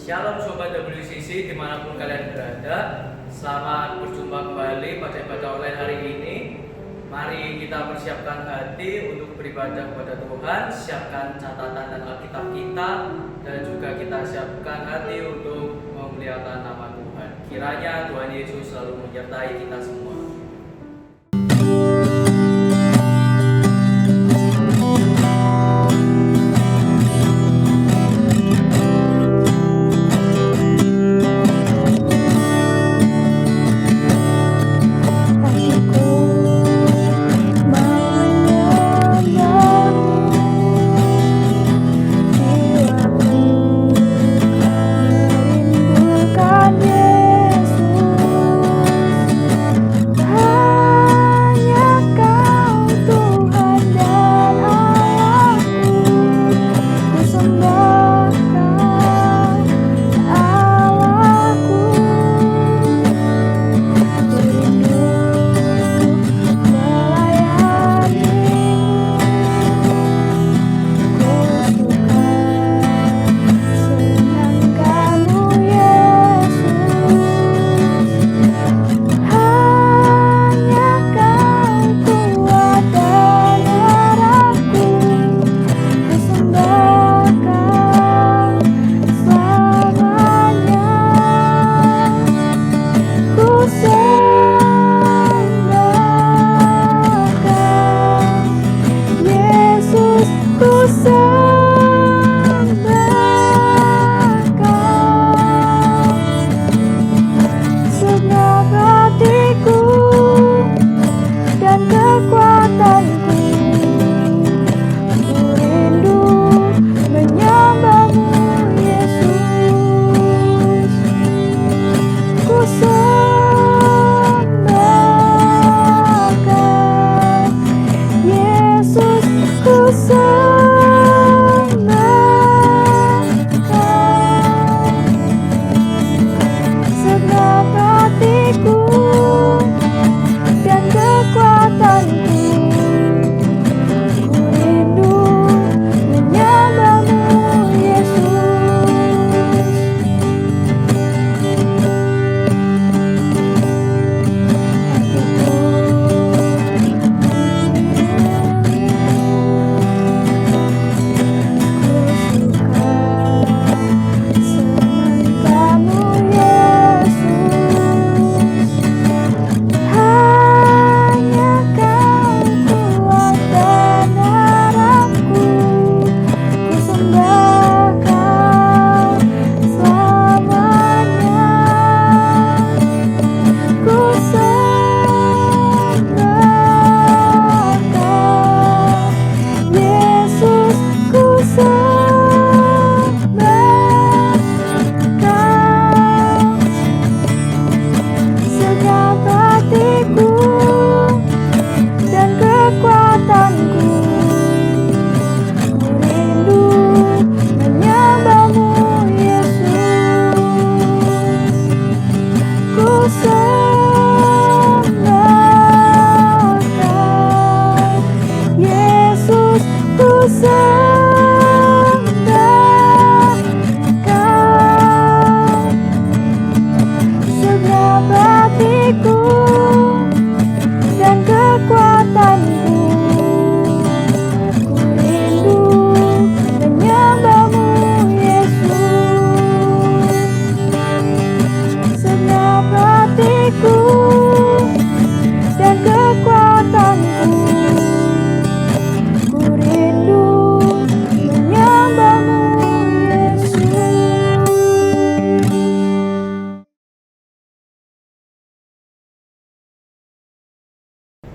Shalom Sobat WCC dimanapun kalian berada. Selamat berjumpa kembali pada ibadah online hari ini. Mari kita persiapkan hati untuk beribadah kepada Tuhan. Siapkan catatan dan Alkitab kita, dan juga kita siapkan hati untuk memuliakan nama Tuhan. Kiranya Tuhan Yesus selalu menyertai kita semua.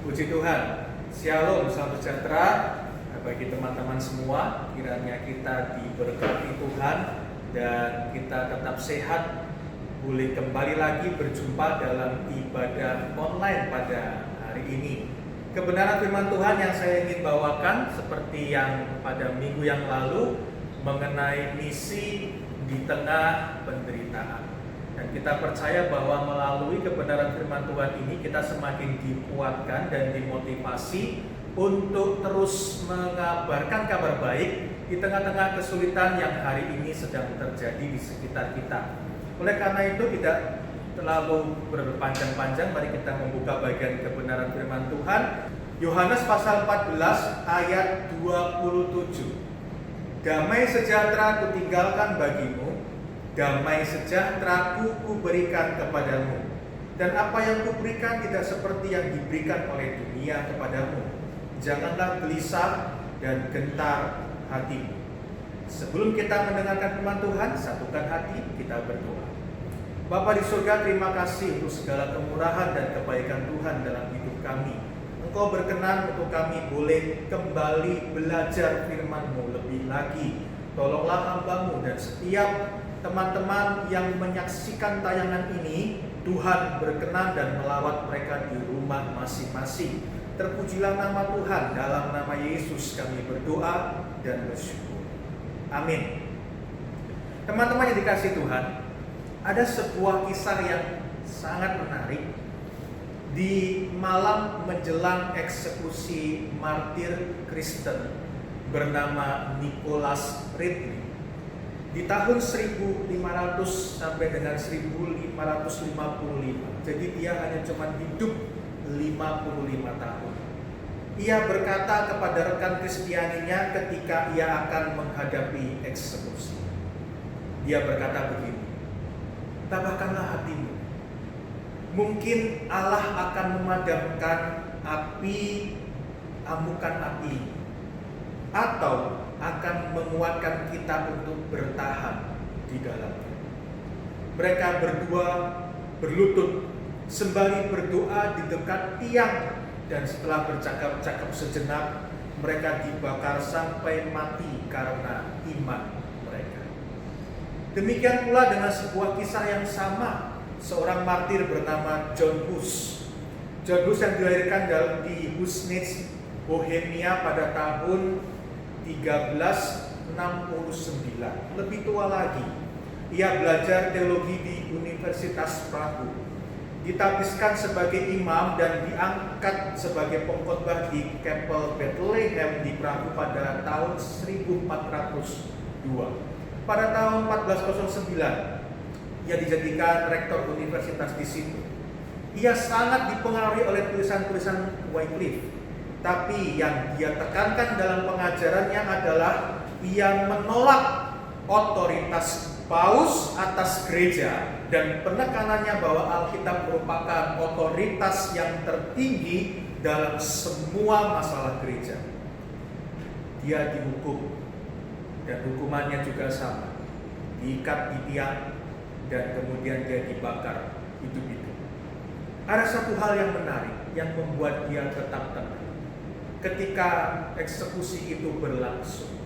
Puji Tuhan, Shalom, salam sejahtera bagi teman-teman semua. Kiranya kita diberkati Tuhan dan kita tetap sehat. Boleh kembali lagi berjumpa dalam ibadah online pada hari ini. Kebenaran firman Tuhan yang saya ingin bawakan seperti yang pada minggu yang lalu mengenai misi di tengah penderitaan. Dan kita percaya bahwa melalui kebenaran firman Tuhan ini kita semakin dikuatkan dan dimotivasi untuk terus mengabarkan kabar baik di tengah-tengah kesulitan yang hari ini sedang terjadi di sekitar kita. Oleh karena itu tidak terlalu berpanjang-panjang, mari kita membuka bagian kebenaran firman Tuhan. Yohanes pasal 14 ayat 27. Damai sejahtera kutinggalkan bagimu, damai sejahtera kuberikan kepadamu. Dan apa yang kuberikan tidak seperti yang diberikan oleh dunia kepadamu. Janganlah gelisah dan gentar hatimu. Sebelum kita mendengarkan firman Tuhan, satukan hati, kita berdoa. Bapa di surga, terima kasih untuk segala kemurahan dan kebaikan Tuhan dalam hidup kami. Engkau berkenan untuk kami boleh kembali belajar firman-Mu lebih lagi. Tolonglah hamba-Mu dan setiap teman-teman yang menyaksikan tayangan ini, Tuhan berkenan dan melawat mereka di rumah masing-masing. Terpujilah nama Tuhan, dalam nama Yesus kami berdoa dan bersyukur. Amin. Teman-teman yang dikasihi Tuhan, ada sebuah kisah yang sangat menarik di malam menjelang eksekusi martir Kristen bernama Nicholas Ridley. Di tahun 1500 sampai dengan 1555. Jadi dia hanya cuma hidup 55 tahun. Ia berkata kepada rekan Kristianinya ketika ia akan menghadapi eksekusi. Dia berkata begini, tabahkanlah hatimu. Mungkin Allah akan memadamkan amukan api, atau akan menguatkan kita untuk bertahan di dalamnya. Mereka berdua berlutut sembari berdoa di dekat tiang, dan setelah bercakap-cakap sejenak, mereka dibakar sampai mati karena iman mereka. Demikian pula dengan sebuah kisah yang sama, seorang martir bernama John Hus. John Hus yang dilahirkan di Husnitz, Bohemia pada tahun 1369, lebih tua lagi. Ia belajar teologi di Universitas Prague, ditabiskan sebagai imam dan diangkat sebagai pengkhotbah di Kapel Bethlehem di Prague pada tahun 1402. Pada tahun 1409, ia dijadikan rektor universitas di situ. Ia sangat dipengaruhi oleh tulisan-tulisan Wycliffe, tapi yang dia tekankan dalam pengajarannya adalah ia menolak otoritas paus atas gereja dan penekanannya bahwa Alkitab merupakan otoritas yang tertinggi dalam semua masalah gereja. Dia dihukum dan hukumannya juga sama, diikat di tiang dan kemudian dia dibakar hidup-hidup. Ada satu hal yang menarik yang membuat dia tetap tenang. Ketika eksekusi itu berlangsung,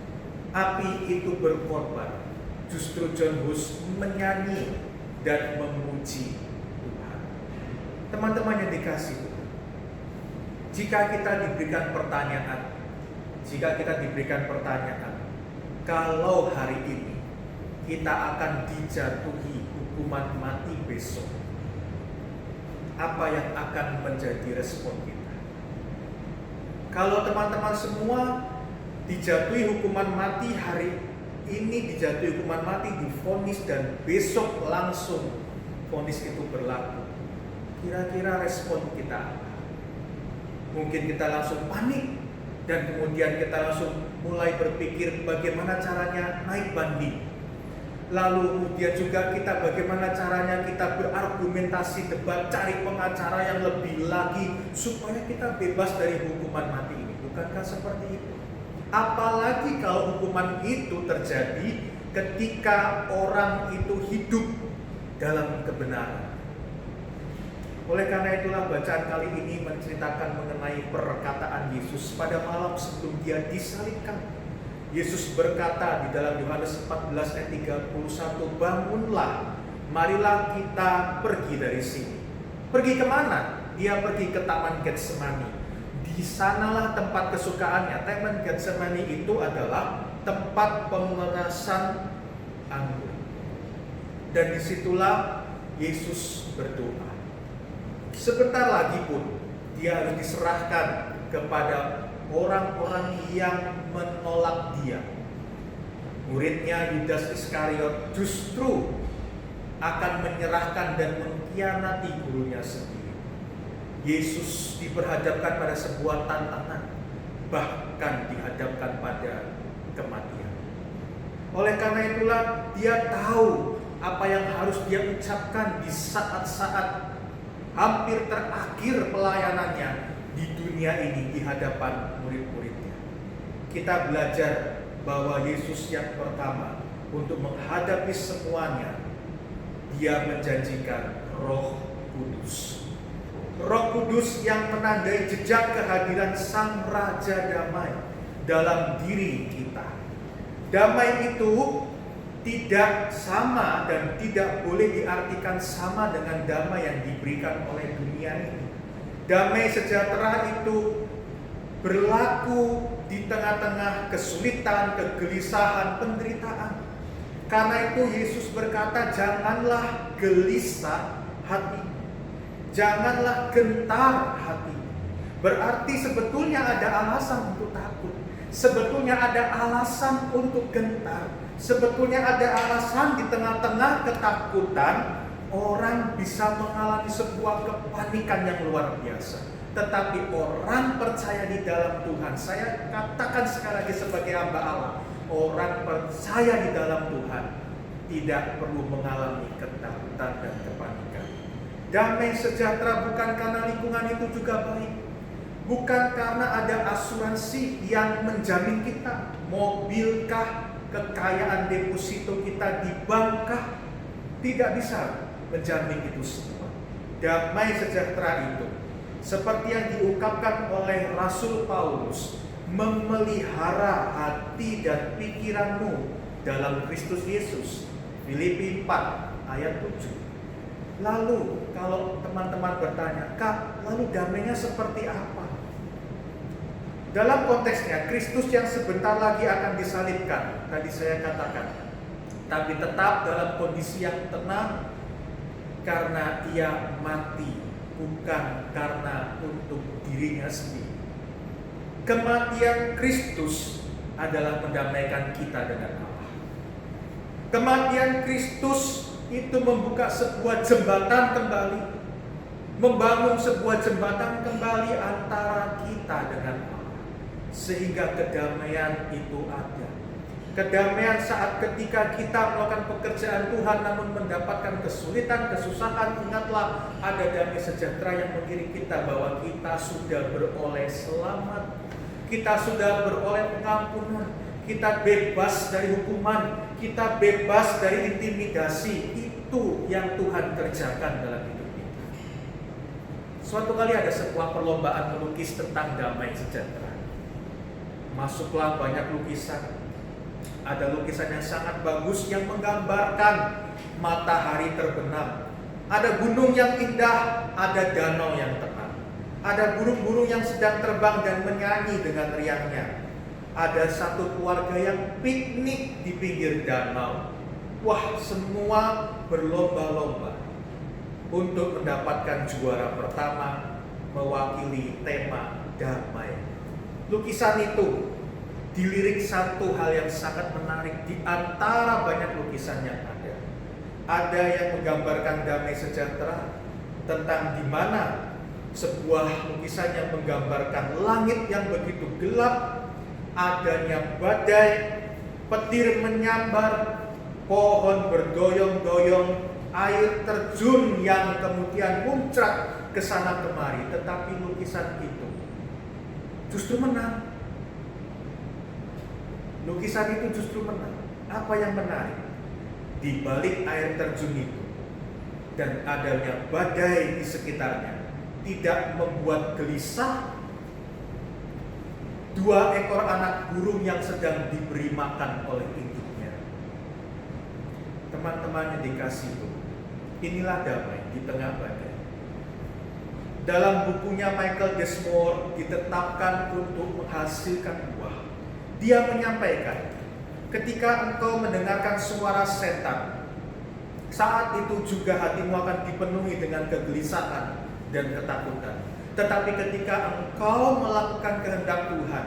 api itu berkorban, justru John Hus menyanyi dan memuji Tuhan. Teman-teman yang dikasihi Tuhan, jika kita diberikan pertanyaan, kalau hari ini kita akan dijatuhi hukuman mati besok, apa yang akan menjadi respon kita? Kalau teman-teman semua dijatuhi hukuman mati hari ini, dijatuhi hukuman mati, divonis dan besok langsung vonis itu berlaku, kira-kira respon kita apa? Mungkin kita langsung panik dan kemudian kita langsung mulai berpikir bagaimana caranya naik banding. Lalu kemudian juga kita bagaimana caranya kita berargumentasi, debat, cari pengacara yang lebih lagi supaya kita bebas dari hukuman mati ini. Bukankah seperti itu? Apalagi kalau hukuman itu terjadi ketika orang itu hidup dalam kebenaran. Oleh karena itulah bacaan kali ini menceritakan mengenai perkataan Yesus pada malam sebelum dia disalibkan. Yesus berkata di dalam Yohanes 14 ayat 31, bangunlah, marilah kita pergi dari sini. Pergi kemana? Dia pergi ke Taman Getsemani. Di sanalah tempat kesukaannya. Taman Getsemani itu adalah tempat pemerasan anggur. Dan disitulah Yesus berdoa. Sebentar lagi pun dia harus diserahkan kepada orang-orang yang menolak dia. Muridnya Yudas Iskariot justru akan menyerahkan dan mengkhianati gurunya sendiri. Yesus diperhadapkan pada sebuah tantangan, bahkan dihadapkan pada kematian. Oleh karena itulah dia tahu apa yang harus dia ucapkan di saat-saat hampir terakhir pelayanannya di dunia ini di hadapan murid-muridnya. Kita belajar bahwa Yesus yang pertama untuk menghadapi semuanya, dia menjanjikan Roh Kudus. Roh Kudus yang menandai jejak kehadiran Sang Raja Damai dalam diri kita. Damai itu tidak sama dan tidak boleh diartikan sama dengan damai yang diberikan oleh dunia ini. Damai sejahtera itu berlaku di tengah-tengah kesulitan, kegelisahan, penderitaan. Karena itu Yesus berkata, janganlah gelisah hati, janganlah gentar hati. Berarti sebetulnya ada alasan untuk takut, sebetulnya ada alasan untuk gentar, sebetulnya ada alasan di tengah-tengah ketakutan orang bisa mengalami sebuah kepanikan yang luar biasa. Tetapi orang percaya di dalam Tuhan, saya katakan sekali lagi sebagai hamba Allah, orang percaya di dalam Tuhan tidak perlu mengalami ketakutan dan kepanikan. Damai sejahtera bukan karena lingkungan itu juga baik, bukan karena ada asuransi yang menjamin kita, mobilkah, kekayaan deposito kita di bankkah, tidak bisa menjamin itu semua. Damai sejahtera itu seperti yang diungkapkan oleh Rasul Paulus, memelihara hati dan pikiranmu dalam Kristus Yesus. Filipi 4 ayat 7. Lalu kalau teman-teman bertanya, Kak, lalu damainya seperti apa? Dalam konteksnya, Kristus yang sebentar lagi akan disalibkan, tadi saya katakan, tapi tetap dalam kondisi yang tenang karena ia mati, bukan karena untuk dirinya sendiri. Kematian Kristus adalah mendamaikan kita dengan Allah. Kematian Kristus itu membuka sebuah jembatan kembali, membangun sebuah jembatan kembali antara kita dengan Allah, sehingga kedamaian itu ada. Kedamaian saat ketika kita melakukan pekerjaan Tuhan namun mendapatkan kesulitan, kesusahan, ingatlah ada damai sejahtera yang mengiring kita bahwa kita sudah beroleh selamat, kita sudah beroleh pengampunan, kita bebas dari hukuman, kita bebas dari intimidasi. Itu yang Tuhan kerjakan dalam hidup kita. Suatu kali ada sebuah perlombaan melukis tentang damai sejahtera. Masuklah banyak lukisan. Ada lukisan yang sangat bagus yang menggambarkan matahari terbenam. Ada gunung yang indah, ada danau yang tenang. Ada burung-burung yang sedang terbang dan menyanyi dengan riangnya. Ada satu keluarga yang piknik di pinggir danau. Wah, semua berlomba-lomba untuk mendapatkan juara pertama mewakili tema damai. Lukisan itu dilirik satu hal yang sangat menarik di antara banyak lukisan yang ada. Ada yang menggambarkan damai sejahtera, tentang di mana sebuah lukisan yang menggambarkan langit yang begitu gelap, adanya badai, petir menyambar, pohon berdoyong-doyong, air terjun yang kemudian muncrat ke sana kemari. Tetapi lukisan itu justru menang. Lukisan itu justru menang. Apa yang menarik? Di balik air terjun itu dan adanya badai di sekitarnya tidak membuat gelisah dua ekor anak burung yang sedang diberi makan oleh induknya. Teman-teman yang dikasih itu, inilah damai di tengah badai. Dalam bukunya Michael Desmore ditetapkan untuk menghasilkan buah. Dia menyampaikan, ketika engkau mendengarkan suara setan, saat itu juga hatimu akan dipenuhi dengan kegelisahan dan ketakutan. Tetapi ketika engkau melakukan kehendak Tuhan,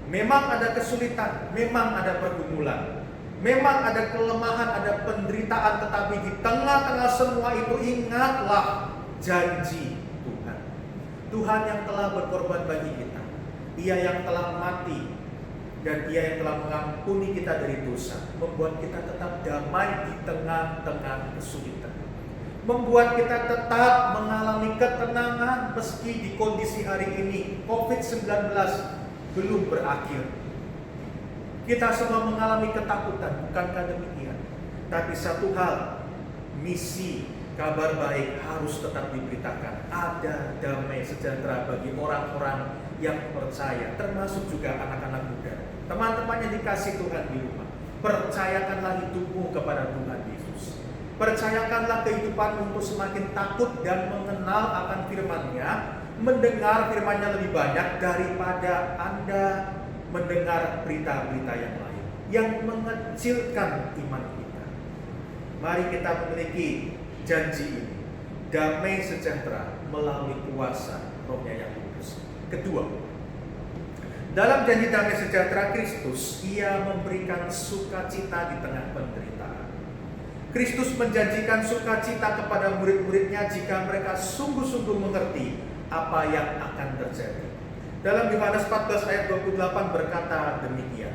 memang ada kesulitan, memang ada pergumulan, Memang ada kelemahan, ada penderitaan, tetapi di tengah-tengah semua itu ingatlah janji Tuhan. Tuhan yang telah berkorban bagi kita. Dia yang telah mati dan Dia yang telah mengampuni kita dari dosa, membuat kita tetap damai di tengah-tengah kesulitan. Membuat kita tetap mengalami ketenangan meski di kondisi hari ini COVID-19 belum berakhir. Kita semua mengalami ketakutan, bukankah demikian? Tapi satu hal, misi kabar baik harus tetap diberitakan. Ada damai sejahtera bagi orang-orang yang percaya, termasuk juga anak-anak muda. Teman-teman yang dikasih Tuhan di rumah, percayakanlah hidupmu kepada Tuhan Yesus. Percayakanlah kehidupanmu untuk semakin takut dan mengenal akan firman-Nya, mendengar firman-Nya lebih banyak daripada Anda mendengar berita-berita yang lain yang mengecilkan iman kita. Mari kita memiliki janji ini, damai sejahtera melalui kuasa Roh-Nya yang kudus. Kedua, dalam janji damai sejahtera Kristus, Ia memberikan sukacita di tengah penderitaan. Kristus menjanjikan sukacita kepada murid-muridnya jika mereka sungguh-sungguh mengerti apa yang akan terjadi. Dalam Yohanes 14 ayat 28 berkata demikian,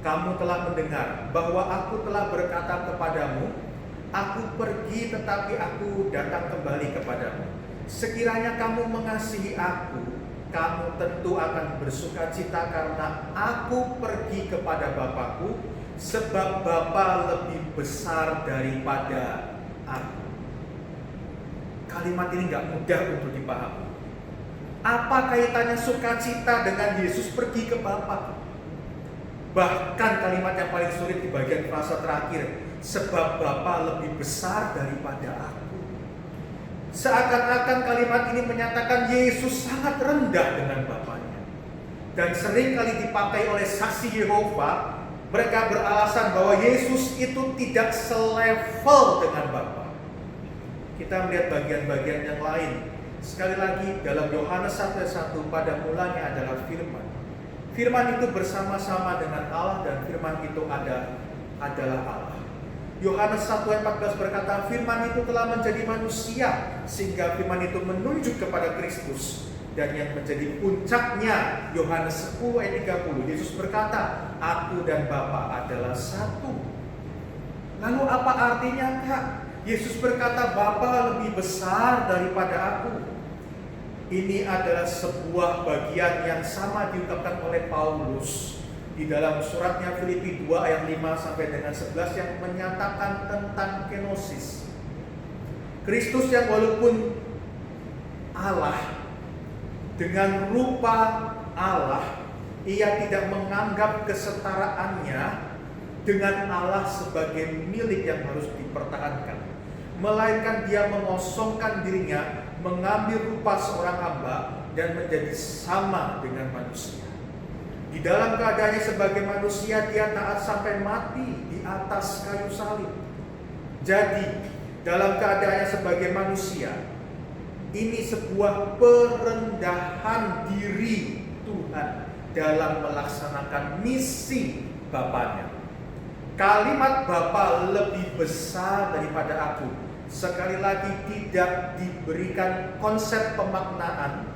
"Kamu telah mendengar bahwa aku telah berkata kepadamu, aku pergi tetapi aku datang kembali kepadamu. Sekiranya kamu mengasihi aku, kamu tentu akan bersukacita karena aku pergi kepada Bapa-Ku, sebab Bapa lebih besar daripada aku." Kalimat ini gak mudah untuk dipahami. Apa kaitannya sukacita dengan Yesus pergi ke Bapa? Bahkan kalimat yang paling sulit di bagian frasa terakhir, sebab Bapa lebih besar daripada aku. Seakan-akan kalimat ini menyatakan Yesus sangat rendah dengan Bapanya. Dan sering kali dipakai oleh saksi Yehova, mereka beralasan bahwa Yesus itu tidak selevel dengan Bapa. Kita melihat bagian-bagian yang lain. Sekali lagi dalam Yohanes 1:1, pada mulanya adalah firman. Firman itu bersama-sama dengan Allah dan firman itu adalah Allah. Yohanes 1:14 berkata, firman itu telah menjadi manusia, sehingga firman itu menunjuk kepada Kristus. Dan yang menjadi puncaknya, Yohanes 10:30, Yesus berkata, aku dan Bapa adalah satu. Lalu apa artinya, Kak? Yesus berkata, Bapa lebih besar daripada aku. Ini adalah sebuah bagian yang sama diungkapkan oleh Paulus di dalam suratnya Filipi 2 ayat 5 sampai dengan 11 yang menyatakan tentang kenosis. Kristus yang walaupun Allah, dengan rupa Allah, Ia tidak menganggap kesetaraannya dengan Allah sebagai milik yang harus dipertahankan, melainkan Dia mengosongkan dirinya, mengambil rupa seorang hamba dan menjadi sama dengan manusia. Di dalam keadaannya sebagai manusia, Dia taat sampai mati di atas kayu salib. Jadi, dalam keadaannya sebagai manusia, ini sebuah perendahan diri Tuhan dalam melaksanakan misi Bapanya. Kalimat Bapa lebih besar daripada aku, sekali lagi tidak diberikan konsep pemaknaan,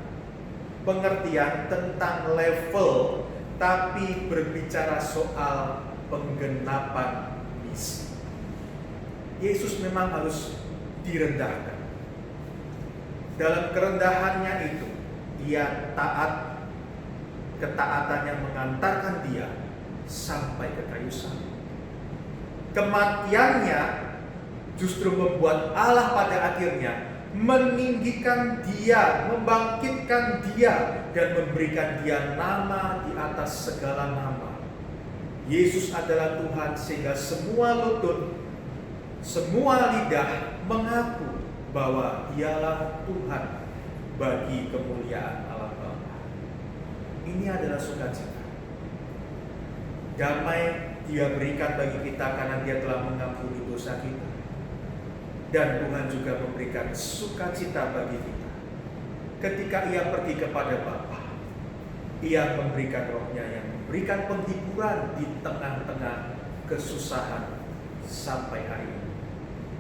pengertian tentang level, tapi berbicara soal penggenapan misi. Yesus memang harus direndahkan. Dalam kerendahannya itu, Dia taat, ketaatannya mengantarkan Dia sampai ke kayu salib. Kematiannya justru membuat Allah pada akhirnya meninggikan Dia, membangkitkan Dia, dan memberikan Dia nama di atas segala nama. Yesus adalah Tuhan sehingga semua lutut, semua lidah mengaku bahwa Dialah Tuhan bagi kemuliaan Allah Bapa. Ini adalah sukacita. Damai Dia berikan bagi kita karena Dia telah mengampuni dosa kita. Dan Tuhan juga memberikan sukacita bagi kita ketika Ia pergi kepada Bapa. Ia memberikan Roh-Nya yang memberikan penghiburan di tengah-tengah kesusahan sampai hari ini.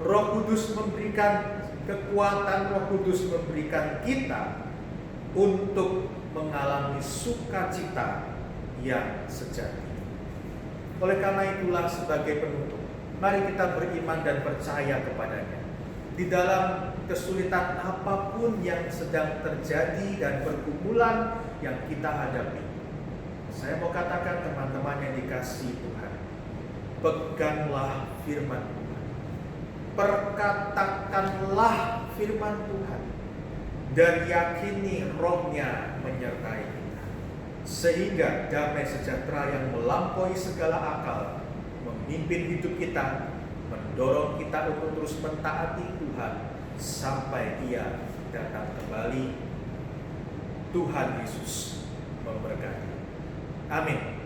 Roh Kudus memberikan kekuatan, Roh Kudus memberikan kita untuk mengalami sukacita yang sejati. Oleh karena itulah sebagai penutup, mari kita beriman dan percaya kepadanya. Di dalam kesulitan apapun yang sedang terjadi dan pergumulan yang kita hadapi, saya mau katakan teman-teman yang dikasihi Tuhan, peganglah firman Tuhan, perkatakanlah firman Tuhan, dan yakini Roh-Nya menyertai kita, sehingga damai sejahtera yang melampaui segala akal memimpin hidup kita, mendorong kita untuk terus mentaati Tuhan sampai Ia datang kembali. Tuhan Yesus memberkati. Amin.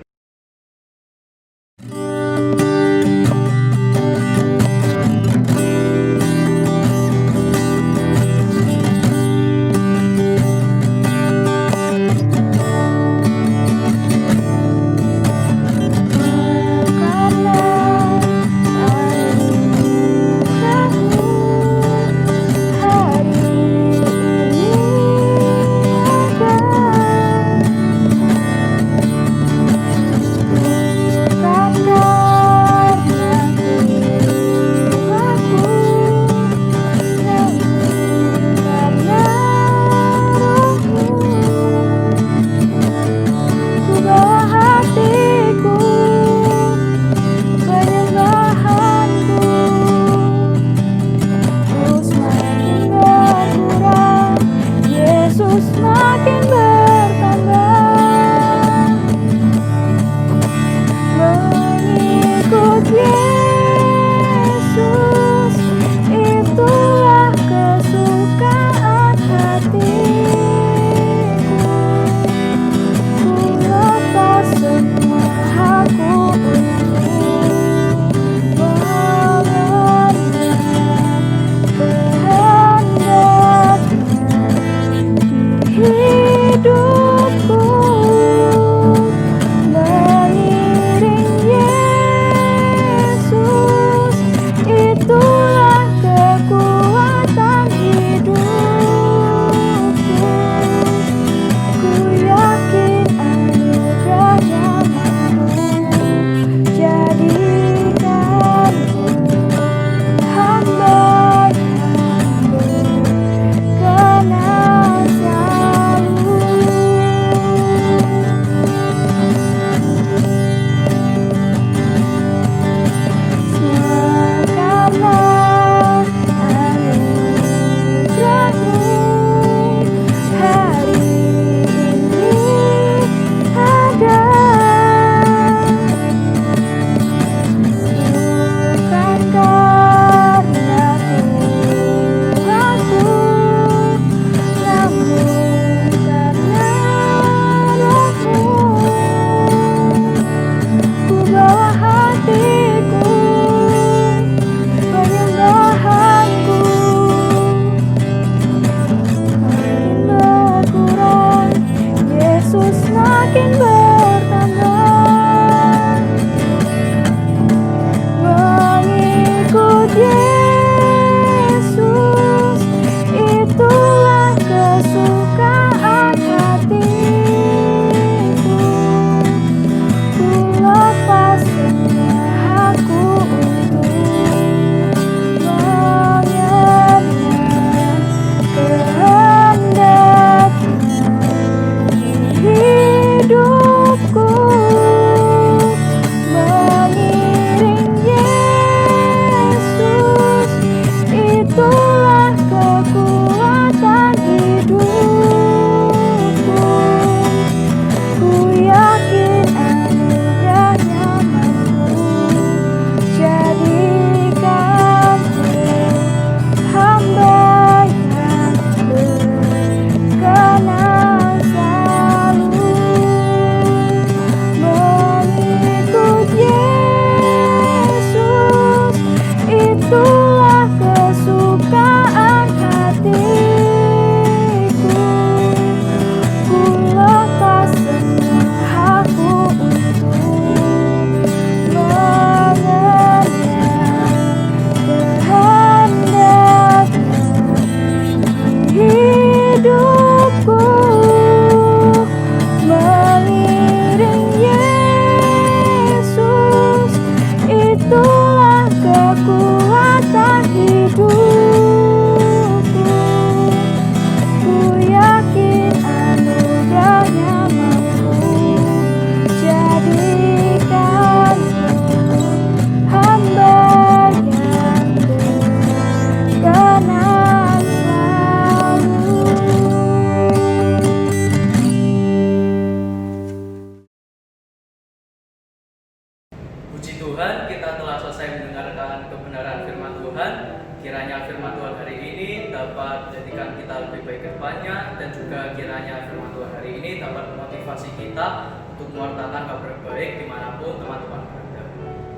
Tuhan, kita telah selesai mendengarkan kebenaran firman Tuhan. Kiranya firman Tuhan hari ini dapat menjadikan kita lebih baik ke depannya, dan juga kiranya firman Tuhan hari ini dapat memotivasi kita untuk mewartakan kabar baik dimanapun teman-teman berada.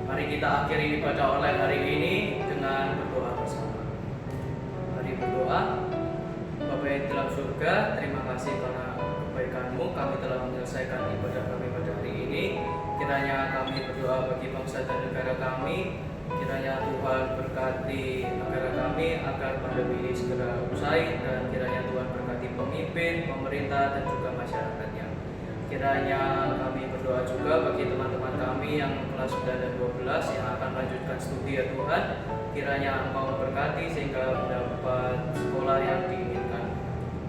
Mari kita akhiri ibadah online hari ini dengan berdoa bersama. Mari berdoa. Bapa yang di dalam surga, terima kasih karena kebaikan-Mu kami telah menyelesaikan ibadah kami pada hari ini. Kiranya kami berdoa bagi bangsa dan negara kami. Kiranya Tuhan berkati negara kami agar pandemi ini segera usai, dan kiranya Tuhan berkati pemimpin, pemerintah, dan juga masyarakatnya. Kiranya kami berdoa juga bagi teman-teman kami yang kelas 9 dan 12 yang akan melanjutkan studi ya Tuhan. Kiranya Engkau berkati sehingga mendapat sekolah yang diinginkan.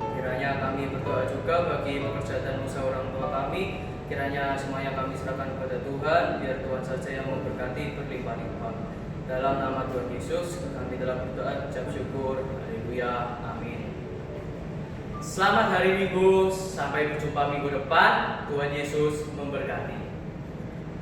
Kiranya kami berdoa juga bagi pekerjaan dan usaha orang tua kami. Kiranya semuanya kami serahkan kepada Tuhan, biar Tuhan saja yang memberkati berlimpah-limpah. Dalam nama Tuhan Yesus, kami telah berdoa, ucap syukur. Haleluya. Amin. Selamat hari Minggu, sampai berjumpa minggu depan. Tuhan Yesus memberkati.